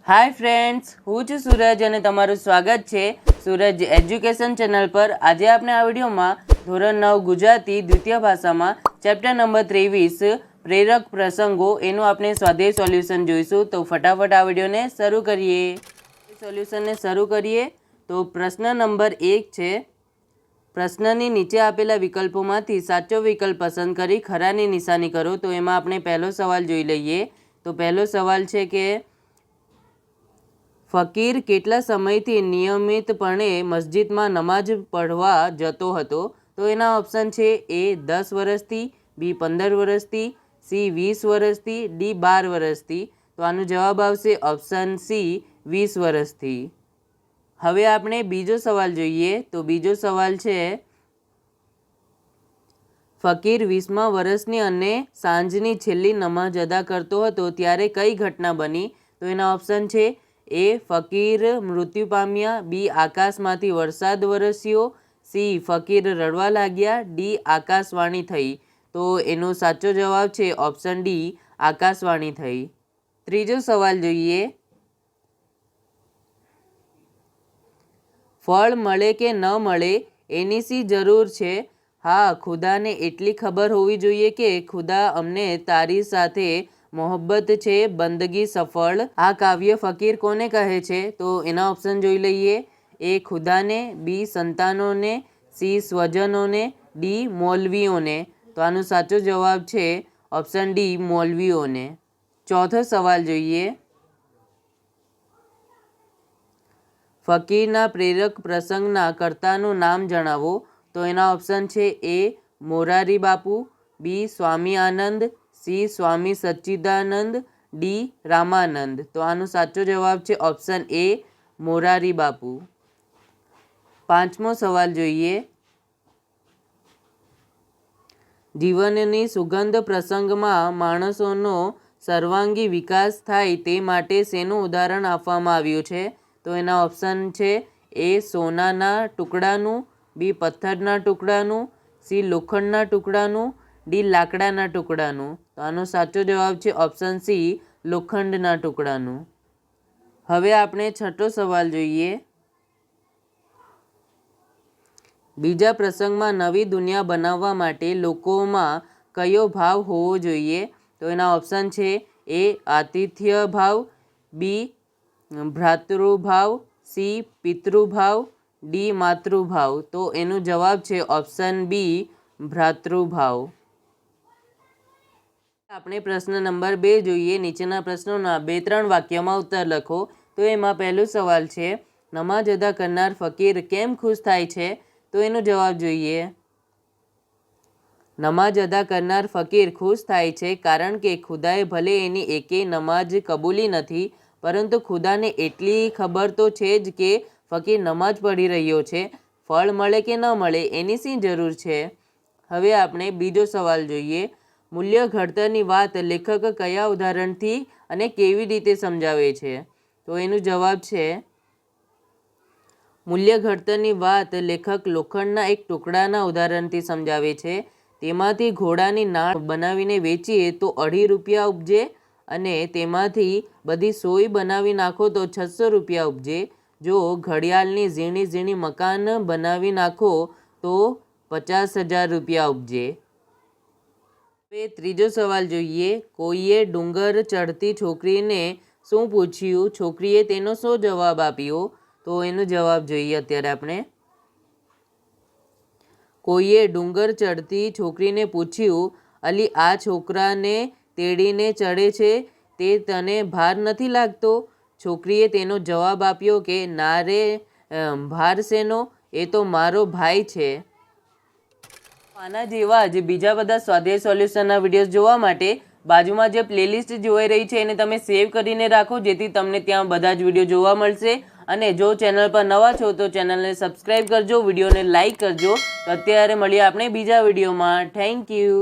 Hi friends, हूँ छुं सूरज અને તમારું સ્વાગત છે सूरज एज्युकेशन चैनल पर। आज आपने आ वीडियो में ધોરણ 9 गुजराती द्वितीय भाषा में चैप्टर नंबर 23 प्रेरक प्रसंगों एनु आपने स्वाध्याय सोल्यूशन जोईशुं। तो फटाफट आ वीडियो ने शुरू करिए। सोल्यूशन ने शुरू करिए तो प्रश्न नंबर 1 है। प्रश्ननी नीचे आपेला विकल्पोमांथी साचो विकल्प पसंद करी खरानी निशानी करो। तो एमां आपणे पहलो सवाल जोई लईए। तो पहलो सवाल है कि फकीर केटला समयथी नियमितपणे मस्जिद में नमाज पढ़वा जतो हतो। तो एना ऑप्शन है ए 10 वर्षथी, बी 15 वर्षथी, सी 20 वर्षथी, डी 12 वर्षथी। तो आनो जवाब आवशे ऑप्शन सी 20 वर्षथी। हवे आपणे बीजो सवाल जोईए। तो बीजो सवाल है फकीर 20मा वर्षनी अने सांजनी छेल्ली नमाज अदा करतो हतो त्यारे कई घटना बनी। तो एना ऑप्शन है ए फकीर मृत्यु पाम्या, बी आकाशमांथी वरसाद वरस्यो, सी फकीर रड़वा लाग्या, डी आकाशवाणी थई। तो एनो साचो जवाब है ऑप्शन डी आकाशवाणी थई। त्रीजो सवाल जोईए। फल मळे के न मळे एनी सी जरूर छे। हाँ, खुदा ने एटली खबर होवी जोईए के खुदा अमने तारी साथे मोहब्बत छे, बंदगी सफल। आ काव्य फकीर कोने कहे छे? तो एना ऑप्शन जोई लईए। ए खुदा ने, बी संतानों ने, सी स्वजनों ने, डी मौलवीओं ने। तो आनो साचो जवाब छे ऑप्शन डी मौलवीओं ने। चौथो सवाल जोईए। फकीरना प्रेरक प्रसंगना कर्तानुं नाम जणावो। तो एना ऑप्शन छे ए मोरारी बापू, बी स्वामी आनंद, सी स्वामी सच्चिदानंद, डी रामानंद। तो आनो साचो जवाब है ऑप्शन ए मोरारी बापू। पांचमो सवाल जोईए। जीवननी सुगंध प्रसंग में माणसोनो सर्वांगी विकास थाय ते माटे शेनुं उदाहरण आपवामां आव्युं छे। तो एना ऑप्शन है ए सोनाना टुकड़ानुं, बी पत्थरना टुकड़ानुं, सी लोखंडना टुकड़ानुं, डी लाकड़ाना टुकड़ानुं। तो आनो साचो जवाब है ऑप्शन सी लोखंडना टुकड़ानुं। हवे आपणे छठो सवाल जोईए। बीजा प्रसंग में नवी दुनिया बनाववा माटे लोकोमां कयो भाव होवो जोईए? तो एना ऑप्शन है ए आतिथ्य भाव, बी भ्रातृभाव, सी पितृभाव, डी मातृभाव। तो एनो जवाब है ऑप्शन बी भ्रातृभाव। આપણે પ્રશ્ન નંબર 2 જોઈએ। નીચેના પ્રશ્નોના 2-3 વાક્યમાં ઉત્તર લખો। તો એમાં પહેલો સવાલ છે નમાજ અદા કરનાર ફકીર કેમ ખુશ થાય છે? તો એનો જવાબ જોઈએ। નમાજ અદા કરનાર ફકીર ખુશ થાય છે કારણ કે ખુદાએ ભલે એની એકેય નમાજ કબૂલી નથી, પરંતુ ખુદાને એટલી ખબર તો છે જ કે ફકીર નમાજ પઢી રહ્યો છે। ફળ મળે કે ન મળે એની શી જરૂર છે? હવે આપણે બીજો સવાલ જોઈએ। मूल्य घड़तरनी वात लेखक कया उदाहरणथी अने केवी रीते समझावे छे? तो एनु जवाब छे मूल्य घड़तरनी वात लेखक लोखंडना एक टुकड़ाना उदाहरणथी समझावे छे। तेमांथी घोड़ानी नाळ बनावीने वेचीए तो 2.5 रूपिया उपजे अने तेमांथी बधी सोय बनावी नाखो तो 600 रूपिया उपजे। जो घड़ियाळनी झीणी झीणी मकान बनावी नाखो तो 50,000 रूपिया उपजे। ત્રીજો સવાલ જોઈએ। કોઈએ ડુંગર ચડતી છોકરીને શું પૂછ્યું? છોકરીએ તેનો શું જવાબ આપ્યો? તો એનો જવાબ જોઈએ અત્યારે આપણે। કોઈએ ડુંગર ચડતી છોકરીને પૂછ્યું, અલી આ છોકરાને તેડીને ચડે છે તે તને ભાર નથી લાગતો? છોકરીએ તેનો જવાબ આપ્યો કે ના રે, ભાર શેનો, એ તો મારો ભાઈ છે। આના જેવા જ બીજા બધા સ્વાધ્યાય સોલ્યુશનના વિડીયોઝ જોવા માટે બાજુમાં જે પ્લેલિસ્ટ જોઈ રહી છે એને તમે સેવ કરીને રાખો, જેથી તમને ત્યાં બધા જ વિડીયો જોવા મળશે। અને જો ચેનલ પર નવા છો તો ચેનલને સબસ્ક્રાઈબ કરજો, વિડીયોને લાઇક કરજો। તો અત્યારે મળીએ આપણે બીજા વિડીયોમાં। Thank you.